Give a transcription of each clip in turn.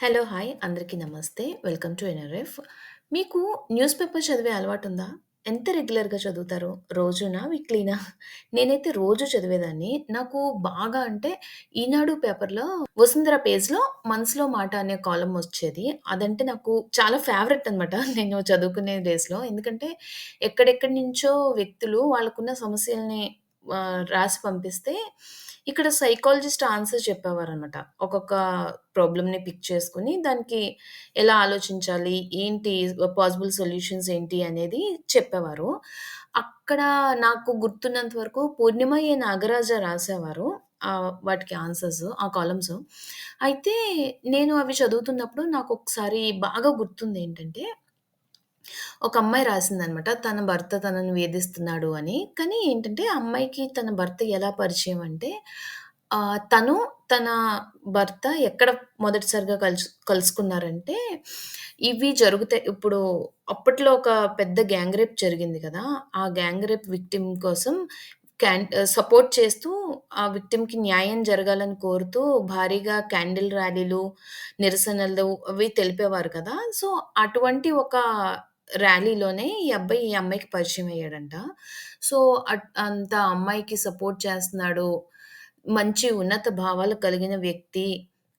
Hello! Hi! అందరికీ నమస్తే. Welcome to NRF. మీకు న్యూస్ పేపర్ చదివే అలవాటుందా? ఎంత రెగ్యులర్‌గా చదువుతారు? రోజునా? వీక్లీనా? నేనైతే రోజు చదివేదాన్ని. నాకు బాగా అంటే ఈనాడు పేపర్‌లో వసుంధర పేజ్‌లో 'మనసులో మాట' అనే కాలమ్ వచ్చేది. అదంటే నాకు చాలా ఫేవరెట్ అనమాట. నేను చదువుకునే డేస్‌లో. ఎందుకంటే ఎక్కడెక్కడి నుంచో వ్యక్తులు వాళ్ళకున్న సమస్యల్ని రాసి పంపిస్తే ఇక్కడ సైకాలజిస్ట్ ఆన్సర్ చెప్పేవారనమాట. ఒక్కొక్క ప్రాబ్లమ్‌ని పిక్ చేసుకొని దానికి ఎలా ఆలోచించాలి? ఏంటి పాసిబుల్ సొల్యూషన్స్ ఏంటి? అనేది చెప్పేవారు. అక్కడ నాకు గుర్తున్నంత వరకు 'పూర్ణిమ ఎ నాగరాజ' రాసేవారు. వాటికి ఆన్సర్స్ ఆ కాలమ్స్. అయితే నేను అవి చదువుతున్నప్పుడు నాకొకసారి బాగా గుర్తుందేంటంటే ఒక అమ్మాయి రాసిందనమాట. తన భర్త తనని వేధిస్తున్నాడు అని. కానీ ఏంటంటే, ఆ అమ్మాయికి తన భర్త ఎలా పరిచయం అంటే, తను తన భర్త ఎక్కడ మొదటిసారిగా కలుసుకున్నారంటే, ఇవి జరుగుతాయి. ఇప్పుడు అప్పట్లో ఒక పెద్ద గ్యాంగ్ రేప్ జరిగింది కదా! ఆ గ్యాంగ్ రేప్ విక్టిమ్ కోసం సపోర్ట్ చేస్తూ ఆ విక్టిమ్‌కి న్యాయం జరగాలని కోరుతూ భారీగా క్యాండిల్ ర్యాలీలు, నిరసనలు అవి తెలిపేవారు కదా! సో, అటువంటి ఒక ర్యాలీలోనే ఈ అబ్బాయి ఈ అమ్మాయికి పరిచయం అయ్యాడంట. సో, అంత అమ్మాయికి సపోర్ట్ చేస్తున్నాడు. మంచి ఉన్నత భావాలు కలిగిన వ్యక్తి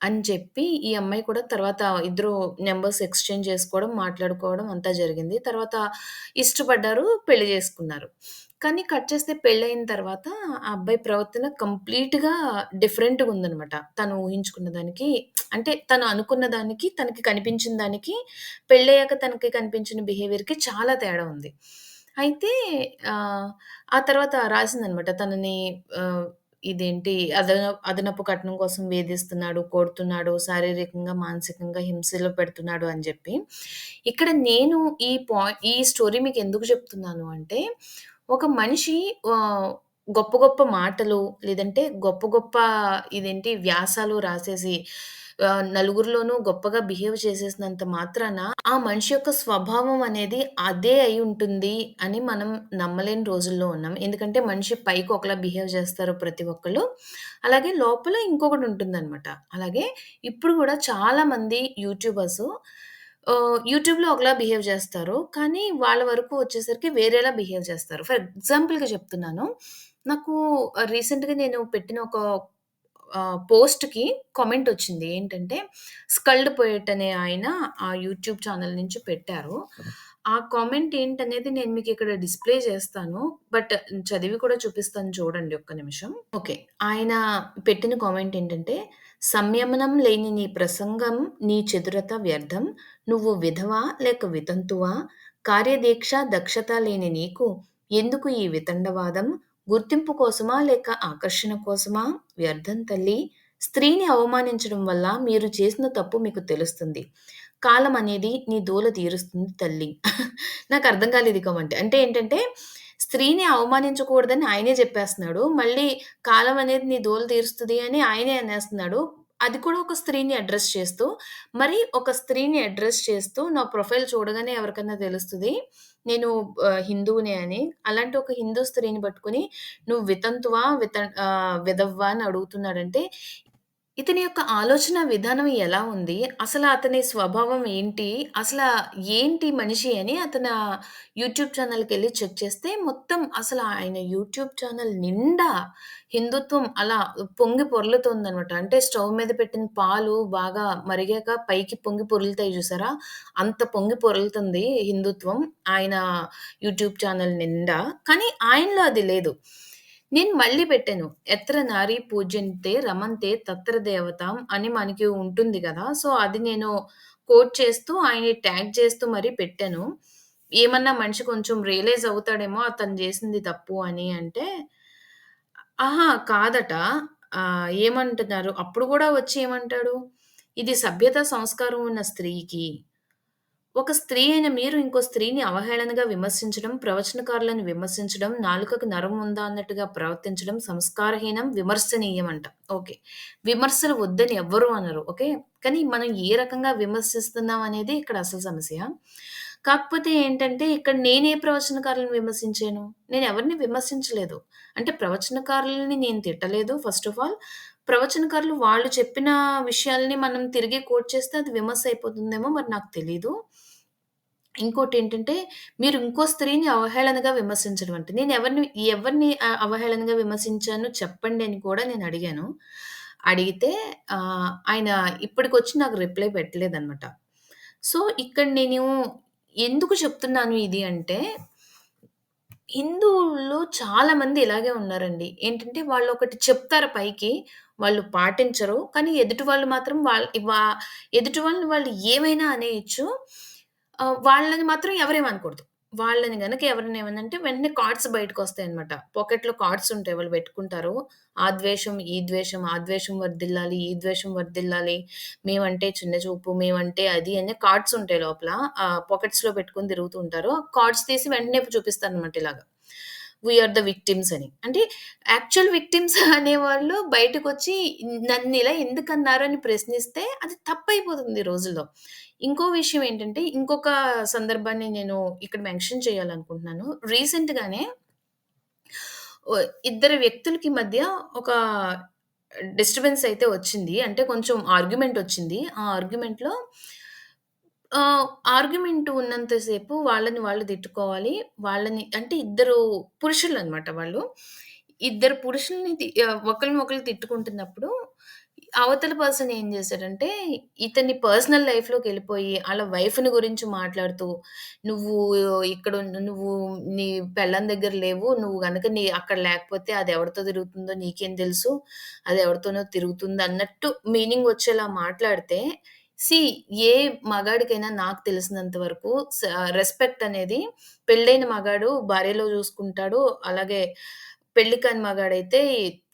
అని చెప్పి ఈ అమ్మాయి కూడా తర్వాత ఇద్దరు నంబర్స్ ఎక్స్‌చేంజ్ చేసుకోవడం, మాట్లాడుకోవడం అంతా జరిగింది. తర్వాత ఇష్టపడ్డారు, పెళ్లి చేసుకున్నారు. కానీ కట్ చేస్తే పెళ్లయిన తర్వాత ఆ అబ్బాయి ప్రవర్తన కంప్లీట్‌గా డిఫరెంట్‌గుందనమాట. తను ఊహించుకున్న దానికి అంటే తను అనుకున్న దానికి, తనకి కనిపించిన దానికి, పెళ్ళయ్యాక తనకి కనిపించిన బిహేవియర్‌కి చాలా తేడా ఉంది. అయితే ఆహ్, ఆ తర్వాత రాసిందనమాట. తనని ఆహ్, ఇదేంటి అదనపు కట్నం కోసం వేధిస్తున్నాడు, కొడుతున్నాడు, శారీరకంగా, మానసికంగా హింసలో పెడుతున్నాడు అని జెప్పి. ఇక్కడ నేను ఈ స్టోరీ మీకెందుకు చెప్తున్నాను అంటే, ఒక మనిషి గొప్ప గొప్ప మాటలు లేదంటే గొప్ప గొప్ప వ్యాసాలు రాసేసి నలుగురిలోనూ గొప్పగా బిహేవ్ చేసేసినంత మాత్రాన, ఆ మనిషి యొక్క స్వభావం అనేది అదే అయ్యుంటుంది అని మనం నమ్మలేని రోజుల్లో ఉన్నాం. ఎందుకంటే మనిషి పైకి ఒకలా బిహేవ్ చేస్తారు ప్రతి ఒక్కళ్ళు. అలాగే లోపల ఇంకొకటుంటుందనమాట. అలాగే ఇప్పుడు గూడా చాలామంది యూట్యూబర్సు యూట్యూబ్‌లో ఒకలా బిహేవ్ చేస్తారు. కానీ వాళ్ళ వరకు వచ్చేసరికి వేరేలా బిహేవ్ చేస్తారు. ఫర్ ఎగ్జాంపుల్‌గా చెప్తున్నాను. నాకు రీసెంట్‌గా నేను పెట్టిన ఒక పోస్ట్‌కి కామెంటొచ్చింది. ఏంటంటే, స్కల్డ్ పోయెట్ అనే ఆయన ఆ యూట్యూబ్ ఛానెల్ నుంచి పెట్టారు. ఆ కామెంట్ ఏంటనేది నేను మీకిక్కడ డిస్‌ప్లే చేస్తాను. బట్ చదివి కూడా చూపిస్తాను చూడండి ఒక్క నిమిషం. ఓకే. ఆయన పెట్టిన కామెంట్ ఏంటంటే, "సంయమనం లేని నీ ప్రసంగం, నీ చతురత వ్యర్థం. నువ్వు విధవా లేక వితంతువా? కార్యదీక్ష, దక్షత లేని నీకు ఎందుకు ఈ వితండవాదం? గుర్తింపు కోసమా లేక ఆకర్షణ కోసమా? వ్యర్థం తల్లీ. స్త్రీని అవమానించడం వల్ల మీరు చేసిన తప్పు మీకు తెలుస్తుంది. కాలం అనేది నీ దూల తీరుస్తుంది తల్లీ." నాకర్థం కాలేదు ఈ కామెంట్. అంటే ఏంటంటే, స్త్రీని అవమానించకూడదని ఆయనే చెప్పేస్తున్నాడు. మళ్ళీ కాలం అనేది నీ దూల తీరుస్తది అని ఆయనే అనేస్తున్నాడు. అది కూడా ఒక స్త్రీని అడ్రెస్ చేస్తూ. మరి ఒక స్త్రీని అడ్రెస్ చేస్తూ నా ప్రొఫైల్ చూడగానే ఎవరికన్నా తెలుస్తది. నేను హిందువునే అని. అలాంటి ఒక హిందూ స్త్రీని పట్టుకొని నువ్వు వితంతువా? విధవా? అని అడుగుతున్నాడంటే ఇతని యొక్క ఆలోచన విధానం ఎలా ఉంది? అసల అతని స్వభావం ఏంటి? అసల ఏంటి మనిషి అని యూట్యూబ్ ఛానెల్‌కెళ్ళి చెక్ చేస్తే మొత్తం అసల ఆయన యూట్యూబ్ ఛానెల్ నిండా హిందుత్వం అలా పొంగి పొర్లుతోందనమాట. అంటే స్టవ్ మీద పెట్టిన పాలు బాగా మరిగాక పైకి పొంగి పొర్లుతాయి చూసారా? అంత పొంగి పొర్లుతుంది హిందుత్వం ఆయన యూట్యూబ్ ఛానెల్ నిండా. కానీ ఆయనలో అది లేదు. నేను మళ్ళీ పెట్టాను. "ఎత్ర నారి పూజ్యంతే రమంతే తత్ర దేవతాం" అని మనకి ఉంటుంది గదా! సో, అది నేను కోట్ చేస్తూ ఆయన్ని ట్యాగ్ చేస్తూ మరీ పెట్టాను. ఏమన్నా మనిషి కొంచెం రియలైజ్ అవుతాడేమో అతను జేసింది తప్పు అని అంటే, అహా! కాదట. ఏమంటున్నారు అప్పుడు గూడా వచ్చి ఏమంటాడు, "ఇది సభ్యత, సంస్కారం ఉన్న స్త్రీకి ఒక స్త్రీ అయిన మీరు ఇంకో స్త్రీని అవహేళనగా విమర్శించడం, ప్రవచనకారులను విమర్శించడం, నాలుకకు నరం ఉందా అన్నట్టుగా ప్రవర్తించడం సంస్కారహీనం, విమర్శనీయం" అంట. ఓకే. విమర్శలు వద్దని ఎవ్వరు అనరు. ఓకే. కానీ మనం ఏ రకంగా విమర్శిస్తున్నాం అనేది ఇక్కడ అసలు సమస్య. కాకపోతే ఏంటంటే ఇక్కడ నేనే ప్రవచనకారులను విమర్శించాను? నేను ఎవరిని విమర్శించలేదు. అంటే ప్రవచనకారులని నేను తిట్టలేదు ఫస్ట్ ఆఫ్ ఆల్. ప్రవచనకారులు వాళ్ళు చెప్పిన విషయాల్ని మనం తిరిగి కోట్ చేస్తే అది విమర్శ అయిపోతుందేమో మరి నాకు తెలీదు. ఇంకోటేంటంటే, మీరు ఇంకో స్త్రీని అవహేళనగా విమర్శించడం అంటే, ఎవరిని అవహేళనగా విమర్శించానో చెప్పండి అని కూడా నేనడిగాను. అడిగితే ఆయన ఇప్పటికొచ్చి నాకు రిప్లై పెట్టలేదనమాట. సో, ఇక్కడ నేను ఎందుకు చెప్తున్నాను ఇది అంటే, హిందువుల్లో చాలా మంది ఇలాగే ఉన్నారండి. ఏంటంటే, వాళ్ళొకటి చెప్తారు పైకి, వాళ్ళు పాటించరు. కానీ ఎదుటి వాళ్ళు మాత్రం ఎదుటి వాళ్ళని వాళ్ళు ఏమైనా అనేయొచ్చు. వాళ్ళని మాత్రం ఎవరేమనకూడదు. వాళ్ళని గనక ఎవరైనా ఏమన్నంటే వెంటనే కార్డ్స్ బయటకొస్తాయన్నమాట. పాకెట్‌లో కార్డ్స్ ఉంటాయి. వాళ్ళు పెట్టుకుంటారు. ఆ ద్వేషం, ఈ ద్వేషం, ఆ ద్వేషం వర్ధిల్లాలి, ఈ ద్వేషం వర్ధిల్లాలి, మేమంటే చిన్న చూపు, మేమంటే అది అని కార్డ్స్ ఉంటాయి లోపల. పాకెట్స్‌లో పెట్టుకొని తిరుగుతూ ఉంటారు. కార్డ్స్ తీసి వెంటనే చూపిస్తారన్నమాట ఇలాగ. వి ఆర్ ద విక్టిమ్స్ అని. అంటే యాక్చువల్ విక్టిమ్స్ అనేవాళ్ళు బయటకొచ్చి నన్నిలా ఎందుకన్నారు అని ప్రశ్నిస్తే అది తప్పయిపోతుంది ఈ రోజుల్లో. ఇంకో విషయం ఏంటంటే, ఇంకొక సందర్భాన్ని నేను ఇక్కడ మెన్షన్ చేయాలనుకుంటున్నాను. రీసెంట్‌గానే ఇద్దరు వ్యక్తులకి మధ్య ఒక డిస్టర్బెన్స్ అయితే వచ్చింది. అంటే కొంచెం ఆర్గ్యుమెంట్ వచ్చింది. ఆ ఆర్గ్యుమెంట్‌లో ఆర్గ్యుమెంట్ ఉన్నంత సేపు వాళ్ళని వాళ్ళు తిట్టుకోవాలి. అంటే ఇద్దరు పురుషులనమాట వాళ్ళు. ఇద్దరు పురుషుల్ని ఒకళ్ళని ఒకళ్ళు తిట్టుకుంటున్నప్పుడు అవతల పర్సన్ ఏం చేశాడంటే, ఇతని పర్సనల్ లైఫ్‌లోకెళ్ళిపోయి ఆళ్ళ వైఫ్‌ని గురించి మాట్లాడుతూ, "నువ్వు నువ్వు నీ పెళ్ళాం దగ్గర లేవు. నువ్వు గనక అక్కడ లేకపోతే అది ఎవరితో తిరుగుతుందో నీకేం తెలుసు? అది ఎవరితోనో తిరుగుతుందన్నట్టు మీనింగ్ వచ్చేలా మాట్లాడితే సీ ఏ మగాడికైనా నాకు తెలిసినంత వరకు రెస్పెక్ట్ అనేది పెళ్ళైన మగాడు భార్యలో చూసుకుంటాడు. అలాగే పెళ్లి కాని మగాడైతే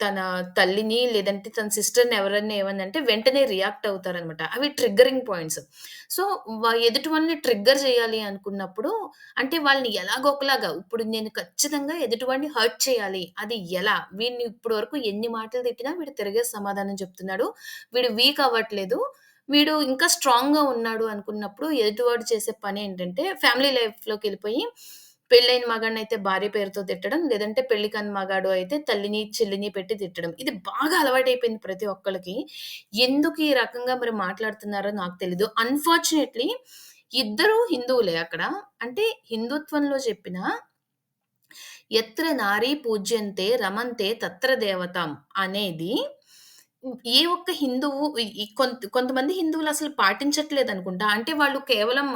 తన తల్లిని లేదంటే తన సిస్టర్‌ని ఎవరైనా ఏమన్నంటే వెంటనే రియాక్ట్ అవుతారనమాట. అవి ట్రిగ్గరింగ్ పాయింట్స్. సో, ఎదుటి వాళ్ళని ట్రిగ్గర్ చేయాలి అనుకున్నప్పుడు అంటే వాళ్ళని ఎలాగో ఒకలాగా ఇప్పుడు నేను ఖచ్చితంగా ఎదుటివాడిని హర్ట్ చేయాలి. అది ఎలా? వీడిని ఇప్పటి వరకు ఎన్ని మాటలు తిట్టినా వీడు తిరిగేసి సమాధానం చెప్తున్నాడు. వీడు వీక్ అవ్వట్లేదు. వీడు ఇంకా స్ట్రాంగ్‌గా ఉన్నాడు అనుకున్నప్పుడు ఎదుటివాడు చేసే పనేంటంటే ఫ్యామిలీ లైఫ్‌లోకెళ్ళిపోయి పెళ్ళైన మగాడినైతే భార్య పేరుతో తిట్టడం. లేదంటే పెళ్లి కాని మగాడు అయితే తల్లిని, చెల్లిని పెట్టి తిట్టడం. ఇది బాగా అలవాటైపోయింది ప్రతి ఒక్కళ్ళకి. ఎందుకు ఈ రకంగా మరి మాట్లాడుతున్నారో నాకు తెలీదు. అన్‌ఫార్చునేట్‌లీ ఇద్దరు హిందువులే అక్కడ. అంటే హిందుత్వంలో చెప్పిన "యత్ర నారీ పూజ్యంతే రమంతే తత్ర దేవతాం" అనేది ఏ ఒక్క హిందువు ఈ ఈ కొంతమంది హిందువులసలు పాటించట్లేదనుకుంటా. అంటే వాళ్ళు కేవలం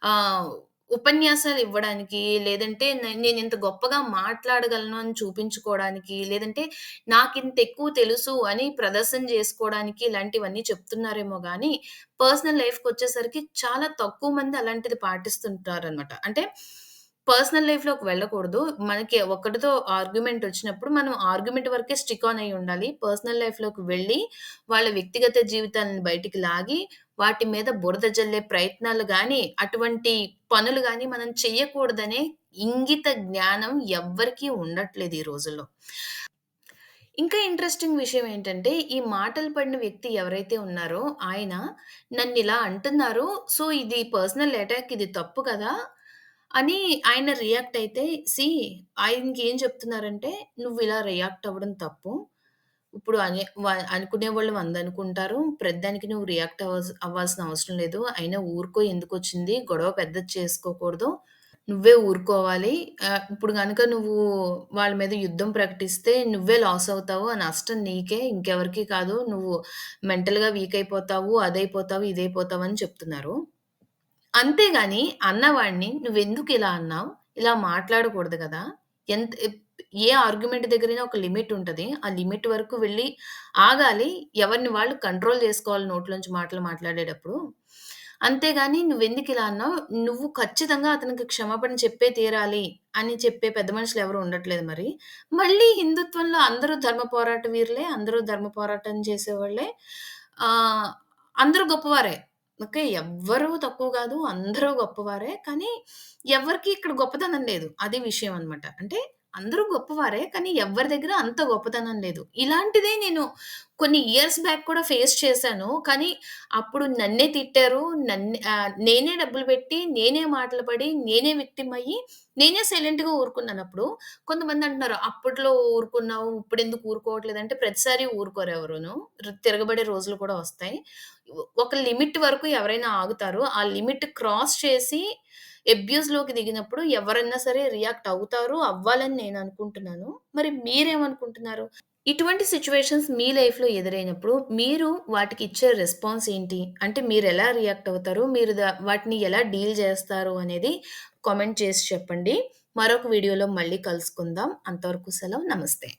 ఆహ్, ఉపన్యాసాలివ్వడానికి, లేదంటే నేనింత గొప్పగా మాట్లాడగలను అని చూపించుకోవడానికి, లేదంటే నాకింత ఎక్కువ తెలుసు అని ప్రదర్శన జేసుకోవడానికి ఇలాంటివన్నీ చెప్తున్నారేమో గానీ, పర్సనల్ లైఫ్‌కొచ్చేసరికి చాలా తక్కువ మంది అలాంటిది పాటిస్తుంటారనమాట. అంటే పర్సనల్ లైఫ్‌లోకి వెళ్ళకూడదు. మనకి ఒకడితో ఆర్గ్యుమెంట్ వచ్చినప్పుడు మనం ఆర్గ్యుమెంట్ వరకే స్టిక్ ఆన్ అయ్యి ఉండాలి. పర్సనల్ లైఫ్‌లోకి వెళ్ళి, వాళ్ళ వ్యక్తిగత జీవితాలను బయటికి లాగి, వాటి మీద బురద జల్లే ప్రయత్నాలు గాని, అటువంటి పనులు గాని మనం చెయ్యకూడదనే ఇంగిత జ్ఞానం ఎవ్వరికీ ఉండట్లేదు ఈ రోజుల్లో. ఇంకా ఇంట్రెస్టింగ్ విషయం ఏంటంటే, ఈ మాటలు పడిన వ్యక్తి ఎవరైతే ఉన్నారో ఆయన నన్నిలా అంటున్నారు. సో, ఇది పర్సనల్ అటాక్ ఇది తప్పు కదా! అని ఆయన రియాక్ట్ అయితే ఆయనకేం చెప్తున్నారంటే, "నువ్విలా రియాక్ట్ అవ్వడం తప్పు. ఇప్పుడు అనుకునేవాళ్ళు 100 అనుకుంటారు. ప్రతిదానికి నువ్వు రియాక్ట్ అవ్వాల్సిన అవసరం లేదు. అయినా ఊరుకో ఎందుకొచ్చింది? గొడవ పెద్దది చేసుకోకూడదు. నువ్వే ఊరుకోవాలి. ఇప్పుడు గనక నువ్వు వాళ్ళ మీద యుద్ధం ప్రకటిస్తే నువ్వే లాస్ అవుతావు. ఆ నష్టం నీకే ఇంకెవరికీ కాదు. నువ్వు మెంటల్‌గా వీక్ అయిపోతావు. అదైపోతావు, ఇదైపోతావు" అని చెప్తున్నారు. అంతేగాని అన్నవాడిని "నువ్వెందుకిలా అన్నావు? ఇలా మాట్లాడకూడదు గదా!" ఎంత ఎప్ ఏ ఆర్గ్యుమెంట్ దగ్గరైనా ఒక లిమిట్ ఉంటది. ఆ లిమిట్ వరకు వెళ్ళి ఆగాలి. ఎవరిని వాళ్ళు కంట్రోల్ జేసుకోవాలి నోట్లోంచి మాటలు మాట్లాడేటప్పుడు. అంతేగాని "నువ్వెందుకిలా అన్నావు? నువ్వు ఖచ్చితంగా అతనికి క్షమాపణ చెప్పే తీరాలి" అని చెప్పే పెద్ద మనుషులెవరు ఉండట్లేదు మరి. మళ్ళీ హిందుత్వంలో అందరూ ధర్మ పోరాట వీరులే. అందరూ ధర్మ పోరాటం చేసేవాళ్ళే. ఆహ్, అందరూ గొప్పవారే. ఓకే. ఎవ్వరు తక్కువ గాదు. అందరూ గొప్పవారే. కానీ ఎవ్వరికీ ఇక్కడ గొప్పతనం లేదు. అది విషయం అన్నమాట. అంటే అందరూ గొప్పవారే. కానీ ఎవ్వరి దగ్గర అంత గొప్పతనం లేదు. ఇలాంటిదే నేను కొన్ని ఇయర్స్ బ్యాక్ కూడా ఫేస్ చేశాను. కానీ అప్పుడు నన్నే తిట్టారు. నేనే డబ్బులు పెట్టి, నేనే మాటలు పడి, నేనే విక్టిమ్ అయ్యి, నేనే సైలెంట్‌గా ఊరుకున్నానప్పుడు. కొంతమందంటున్నారు, "అప్పట్లో ఊరుకున్నావు, ఇప్పుడెందుకు ఊరుకోవట్లేదంటే" ప్రతిసారి ఊరుకోరు ఎవరును. తిరగబడే రోజులు కూడా వస్తాయి. ఒక లిమిట్ వరకు ఎవరైనా ఆగుతారు. ఆ లిమిట్ క్రాస్ చేసి అబ్యూస్‌లోకి దిగినప్పుడు ఎవరైనా సరే రియాక్ట్ అవుతారు, అవ్వాలని నేననుకుంటున్నాను. మరి మీరేమనుకుంటున్నారు? ఇటువంటి సిట్యుయేషన్స్ మీ లైఫ్‌లో ఎదురైనప్పుడు మీరు వాటికిచ్చే రెస్పాన్స్ ఏంటి? అంటే మీరెలా రియాక్ట్ అవుతారు? మీరు వాటిని ఎలా డీల్ చేస్తారు అనేది కామెంట్ చేసి చెప్పండి. మరొక వీడియోలో మళ్ళీ కలుసుకుందాం. అంతవరకు సెలవు. నమస్తే.